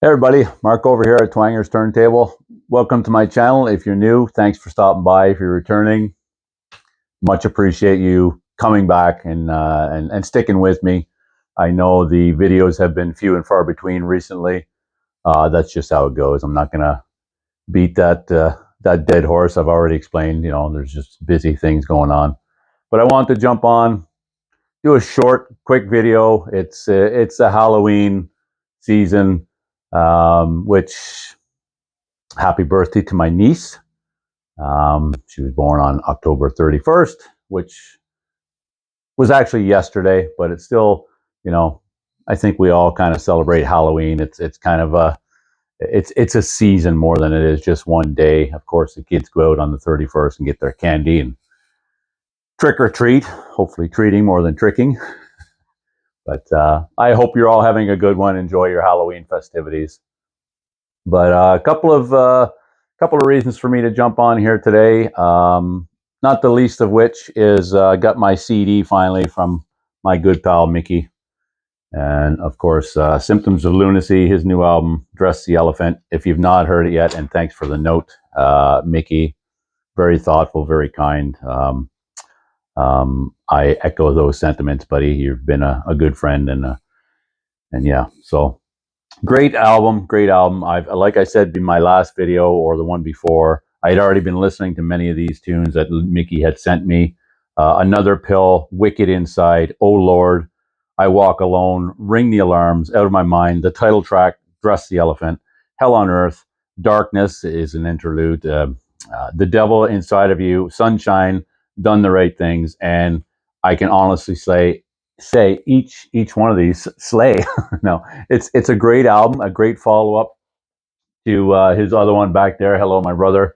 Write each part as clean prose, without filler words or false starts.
Hey everybody, Mark over here at Twanger's Turntable. Welcome to my channel. If you're new, thanks for stopping by. If you're returning, much appreciate you coming back and sticking with me. I know the videos have been few and far between recently. That's just how it goes. I'm not gonna beat that dead horse. I've already explained. There's just busy things going on. But I want to jump on, do a short, quick video. It's a Halloween season, which happy birthday to my niece. She was born on October 31st, which was actually yesterday, but it's still, you know, I think we all kind of celebrate Halloween. It's kind of it's a season more than it is just one day. Of course, the kids go out on the 31st and get their candy and trick or treat, hopefully treating more than tricking. But I hope you're all having a good one. Enjoy your Halloween festivities. But a couple of reasons for me to jump on here today. Not the least of which is I got my CD finally from my good pal Mickey, and of course, Symptoms of Lunacy, his new album, Dress the Elephant. If you've not heard it yet, and thanks for the note, Mickey. Very thoughtful, very kind. I echo those sentiments, buddy. You've been a good friend, and yeah, so great album, great album. Like I said in my last video or the one before, I had already been listening to many of these tunes that Mickey had sent me. Another Pill, Wicked Inside, Oh Lord, I Walk Alone, Ring the Alarms, Out of My Mind, the title track, Dress the Elephant, Hell on Earth, Darkness is an interlude, The Devil Inside of You, Sunshine, Done the Right Things, and I can honestly say each one of these slay. No, it's a great album, a great follow up to his other one back there. Hello, my brother.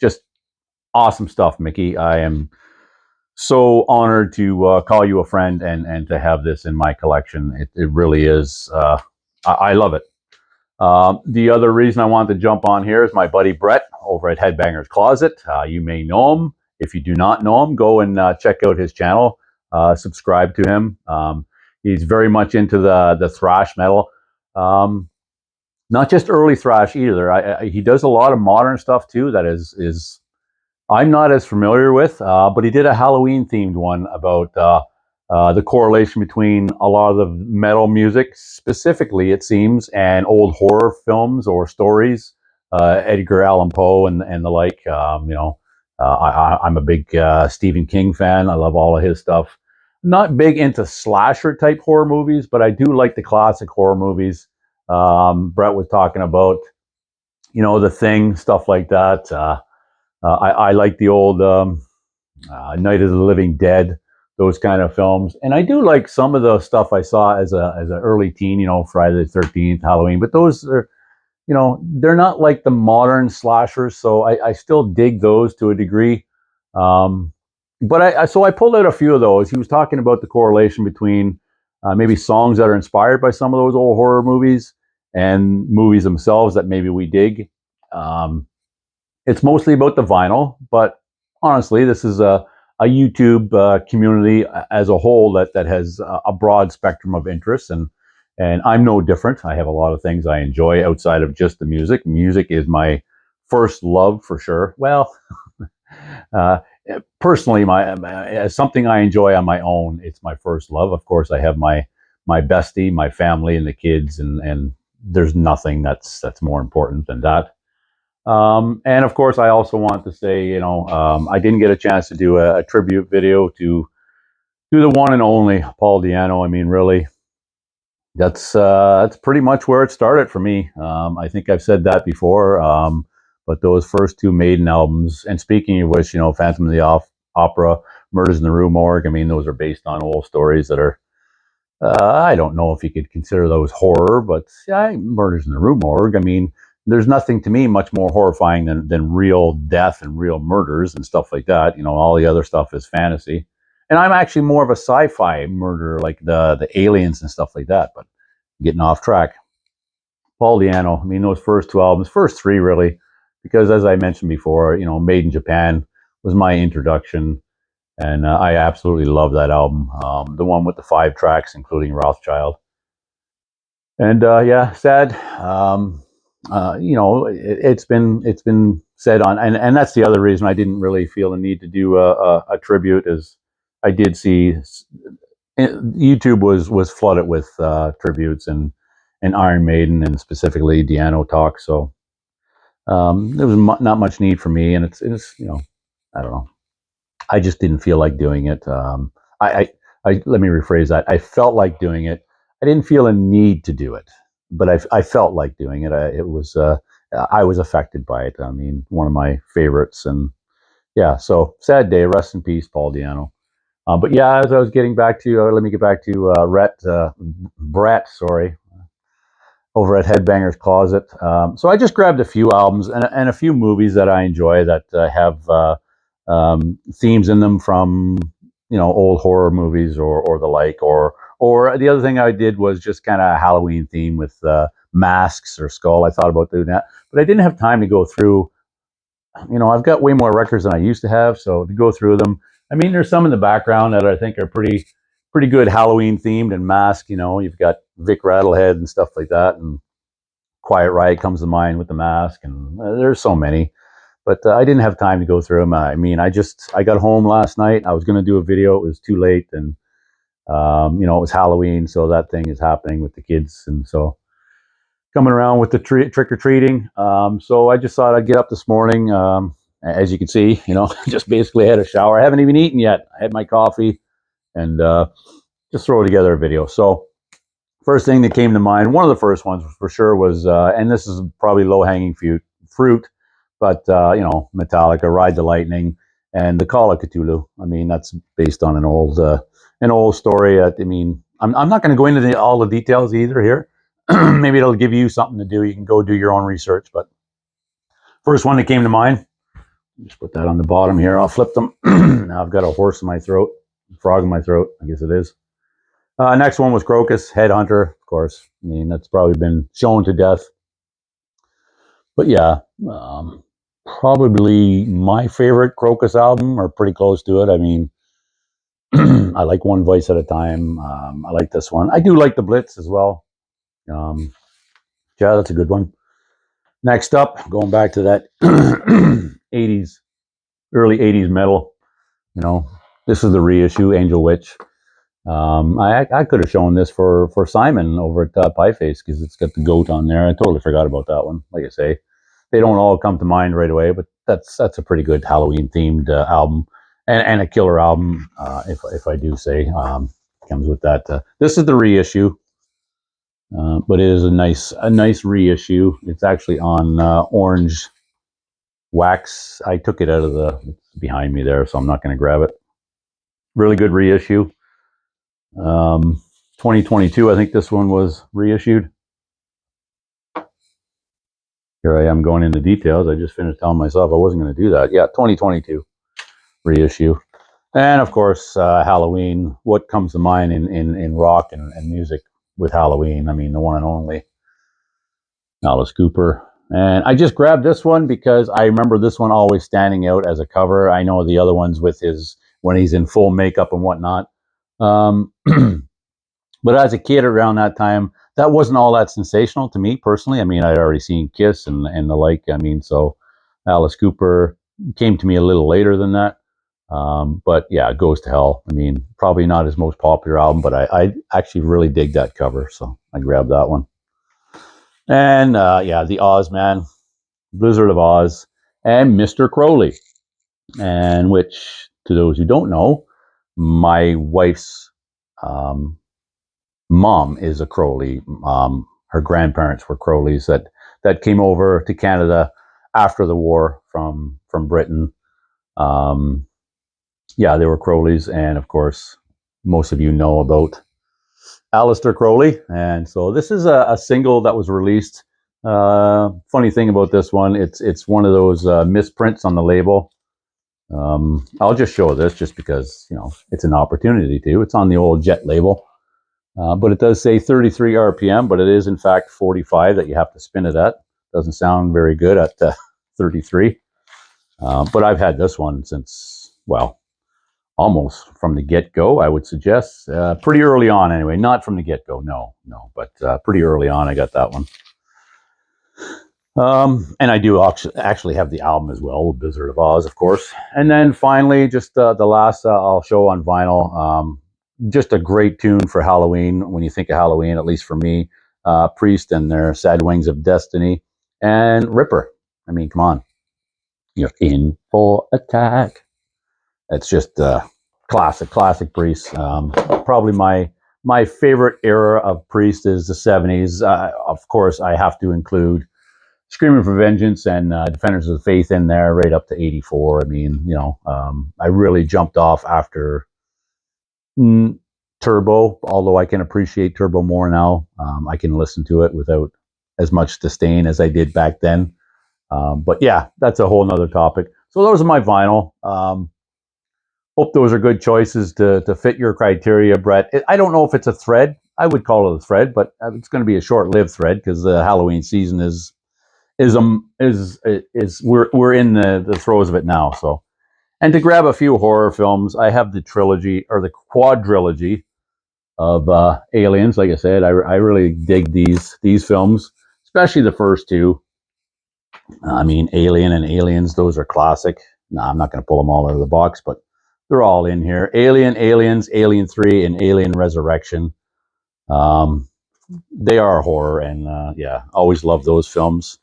Just awesome stuff, Mickey. I am so honored to call you a friend and to have this in my collection. It really is. I love it. The other reason I wanted to jump on here is my buddy Brett over at Headbangers Closet. You may know him. If you do not know him, go and check out his channel. Subscribe to him. He's very much into the thrash metal. Not just early thrash either. He does a lot of modern stuff too. That is I'm not as familiar with, but he did a Halloween themed one about the correlation between a lot of the metal music, specifically, it seems, and old horror films or stories, Edgar Allan Poe and the like. I'm a big Stephen King fan. I love all of his stuff. Not big into slasher type horror movies, but I do like the classic horror movies. Brett was talking about, The Thing, stuff like that. I like the old Night of the Living Dead, those kind of films, and I do like some of the stuff I saw as an early teen. Friday the 13th, Halloween, but those are, they're not like the modern slashers. So I still dig those to a degree. But I pulled out a few of those. He was talking about the correlation between maybe songs that are inspired by some of those old horror movies and movies themselves that maybe we dig. Um, it's mostly about the vinyl, but honestly, this is a YouTube community as a whole that has a broad spectrum of interests, and I'm no different. I have a lot of things I enjoy outside of just the music. Music is my first love for sure. Well, uh, personally, as something I enjoy on my own, it's my first love. Of course, I have my bestie, my family, and the kids, and there's nothing that's more important than that. And of course, I also want to say, I didn't get a chance to do a tribute video to the one and only Paul Di'Anno. I mean, really, that's pretty much where it started for me. I think I've said that before, but those first two Maiden albums, and speaking of which, Phantom of the Opera, Murders in the Rue Morgue, I mean, those are based on old stories that are, I don't know if you could consider those horror, but yeah, Murders in the Rue Morgue. I mean, there's nothing to me much more horrifying than real death and real murders and stuff like that. All the other stuff is fantasy. And I'm actually more of a sci-fi murderer, like the aliens and stuff like that. But getting off track. Paul Di'Anno. I mean, those first two albums, first three really, because as I mentioned before, Made in Japan was my introduction, and I absolutely love that album. The one with the 5 tracks, including Rothschild. And yeah, sad. You know, it's been said on, and that's the other reason I didn't really feel the need to do a tribute. Is I did see YouTube was flooded with tributes and Iron Maiden and specifically Di'anno talk. So there was not much need for me, and it's you know, I don't know. I just didn't feel like doing it. Let me rephrase that. I felt like doing it. I didn't feel a need to do it, but I felt like doing it. I was affected by it. I mean, one of my favorites, and yeah. So sad day. Rest in peace, Paul Di'anno. But yeah, as I was getting back to, let me get back to Brett. Sorry, over at Headbangers Closet. So I just grabbed a few albums and a few movies that I enjoy that have themes in them from old horror movies or the like. Or the other thing I did was just kind of a Halloween theme with masks or skull. I thought about doing that, but I didn't have time to go through. I've got way more records than I used to have, so to go through them. I mean, there's some in the background that I think are pretty good Halloween themed and mask. You've got Vic Rattlehead and stuff like that, and Quiet Riot comes to mind with the mask, and there's so many. But I didn't have time to go through them. I mean, I got home last night. I was going to do a video. It was too late, and it was Halloween, so that thing is happening with the kids, and so coming around with the trick or treating. So I just thought I'd get up this morning. As you can see, just basically had a shower. I haven't even eaten yet. I had my coffee and just throw together a video. So first thing that came to mind, one of the first ones for sure was, and this is probably low hanging fruit, but Metallica, Ride the Lightning, and the Call of Cthulhu. I mean, that's based on an old story. I mean, I'm not going to go into all the details either here. Maybe it'll give you something to do. You can go do your own research. But first one that came to mind, just put that on the bottom here. I'll flip them. Now I've got a horse in my throat, frog in my throat, I guess it is. Next one was Crocus, Headhunter, of course. I mean, that's probably been shown to death. But yeah, probably my favorite Crocus album, or pretty close to it. I mean, I like One Voice at a Time. I like this one. I do like the Blitz as well. Yeah, that's a good one. Next up, going back to that 80s, early 80s metal, this is the reissue, Angel Witch. I could have shown this for Simon over at Pieface because it's got the goat on there. I totally forgot about that one. Like I say, they don't all come to mind right away, but that's a pretty good Halloween themed album and a killer album, if I do say. Comes with that. This is the reissue. But it is a nice reissue. It's actually on orange wax. I took it out of it's behind me there, so I'm not going to grab it. Really good reissue. 2022, I think this one was reissued. Here I am going into details. I just finished telling myself I wasn't going to do that. Yeah, 2022 reissue. And of course, Halloween. What comes to mind in rock and music with Halloween? I mean, the one and only Alice Cooper. And I just grabbed this one because I remember this one always standing out as a cover. I know the other ones with when he's in full makeup and whatnot. But as a kid around that time, that wasn't all that sensational to me personally. I mean, I'd already seen Kiss and the like. I mean, so Alice Cooper came to me a little later than that. But yeah, it Goes to Hell. I mean, probably not his most popular album, but I actually really dig that cover. So I grabbed that one. And yeah, the Oz Man, Blizzard of Oz, and Mr. Crowley. And which, to those who don't know, my wife's mom is a Crowley. Her grandparents were Crowleys that came over to Canada after the war from Britain. Yeah, they were Crowleys, and of course, most of you know about Aleister Crowley. And so this is a single that was released. Funny thing about this one, it's one of those misprints on the label. I'll just show this just because it's an opportunity to. It's on the old Jet label. But it does say 33 RPM, but it is in fact 45 that you have to spin it at. Doesn't sound very good at 33. But I've had this one since, well, almost from the get-go, I would suggest. Pretty early on anyway, not from the get-go, no, but pretty early on I got that one. And I do actually have the album as well, Wizard of Oz, of course. And then finally, just the last I'll show on vinyl, just a great tune for Halloween. When you think of Halloween, at least for me, Priest and their Sad Wings of Destiny, and Ripper. I mean, come on. You're in for attack. It's just classic Priest. Probably my favorite era of Priest is the 70s. Of course, I have to include Screaming for Vengeance and Defenders of the Faith in there, right up to 84. I mean, I really jumped off after Turbo, although I can appreciate Turbo more now. I can listen to it without as much disdain as I did back then. But yeah, that's a whole nother topic. So those are my vinyl. Hope those are good choices to fit your criteria, Brett. I don't know if it's a thread. I would call it a thread, but it's going to be a short-lived thread because the Halloween season is we're in the throes of it now. So, and to grab a few horror films, I have the trilogy or the quadrilogy of Aliens. Like I said, I really dig these films, especially the first two. I mean, Alien and Aliens, those are classic. No, I'm not going to pull them all out of the box, but they're all in here. Alien, Aliens, Alien 3, and Alien Resurrection. They are horror, and yeah, always love those films.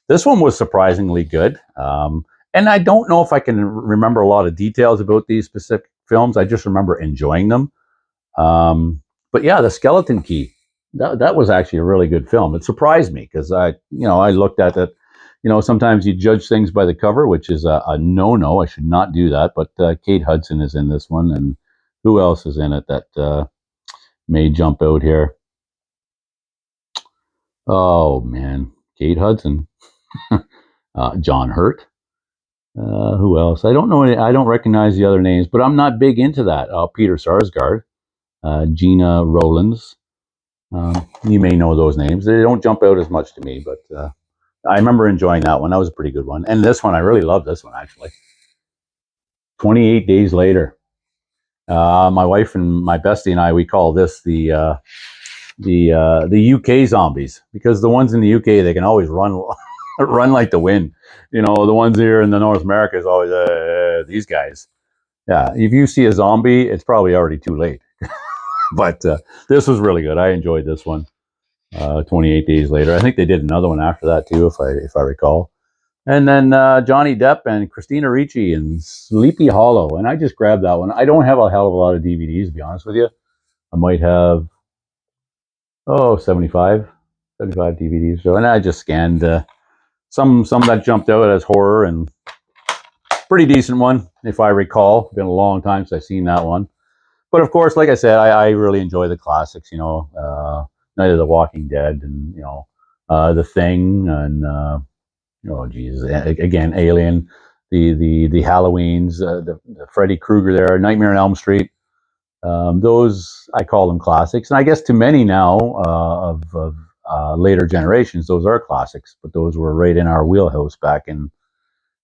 This one was surprisingly good. And I don't know if I can remember a lot of details about these specific films. I just remember enjoying them. But yeah, The Skeleton Key, that was actually a really good film. It surprised me because I looked at it. Sometimes you judge things by the cover, which is a no-no. I should not do that. But Kate Hudson is in this one. And who else is in it that may jump out here? Oh, man. Kate Hudson. John Hurt. Who else? I don't know. I don't recognize the other names, but I'm not big into that. Peter Sarsgaard, Gina Rowlands. You may know those names. They don't jump out as much to me, but I remember enjoying that one. That was a pretty good one. And this one, I really love this one, actually. 28 Days Later. My wife and my bestie and I, we call this the UK zombies, because the ones in the UK, they can always run run like the wind. The ones here in the North America is always these guys. Yeah, if you see a zombie, it's probably already too late. But this was really good. I enjoyed this one. 28 Days Later. I think they did another one after that too, if I recall. And then Johnny Depp and Christina Ricci in Sleepy Hollow. And I just grabbed that one. I don't have a hell of a lot of DVDs, to be honest with you. I might have 75 DVDs. So, and I just scanned some that jumped out as horror, and pretty decent one, if I recall. Been a long time since I've seen that one. But of course, like I said, I really enjoy the classics. Night of the Walking Dead, and The Thing, and again, Alien, the Halloweens, the Freddy Krueger there, Nightmare on Elm Street. Those, I call them classics, and I guess to many now of later generations, those are classics. But those were right in our wheelhouse back in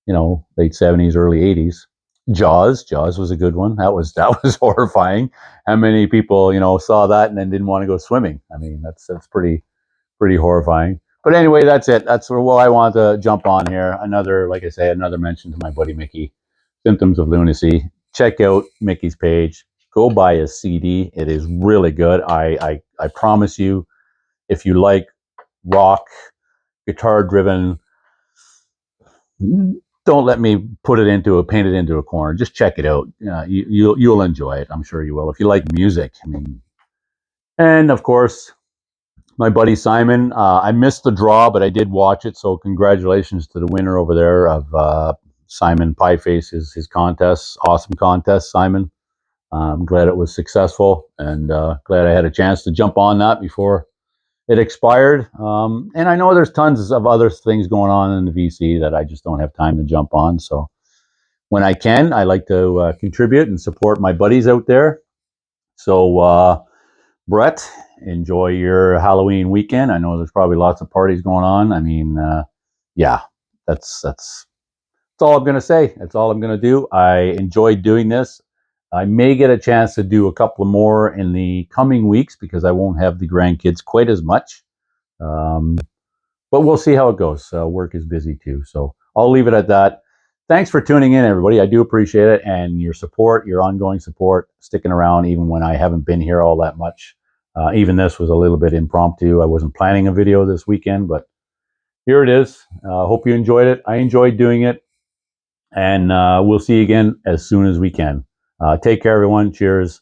late 70s, early 80s. Jaws was a good one. That was horrifying. How many people saw that and then didn't want to go swimming? I mean, that's pretty horrifying. But anyway, that's it. That's what I want to jump on here. Like I say, another mention to my buddy Mickey. Symptoms of Lunacy. Check out Mickey's page. Go buy his CD. It is really good. I promise you, if you like rock, guitar driven, don't let me paint it into a corner. Just check it out. You'll enjoy it. I'm sure you will. If you like music, I mean, and of course, my buddy Simon. I missed the draw, but I did watch it. So congratulations to the winner over there of Simon Pieface, his contest. Awesome contest, Simon. I'm glad it was successful, and glad I had a chance to jump on that before it expired. And I know there's tons of other things going on in the VC that I just don't have time to jump on. So when I can, I like to contribute and support my buddies out there. So Brett, enjoy your Halloween weekend. I know there's probably lots of parties going on. I mean, yeah, that's all I'm going to say. That's all I'm going to do. I enjoyed doing this. I may get a chance to do a couple more in the coming weeks because I won't have the grandkids quite as much. Um, but we'll see how it goes. Work is busy too. So I'll leave it at that. Thanks for tuning in, everybody. I do appreciate it. And your support, your ongoing support, sticking around even when I haven't been here all that much. Even this was a little bit impromptu. I wasn't planning a video this weekend, but here it is. Hope you enjoyed it. I enjoyed doing it. And we'll see you again as soon as we can. Take care, everyone. Cheers.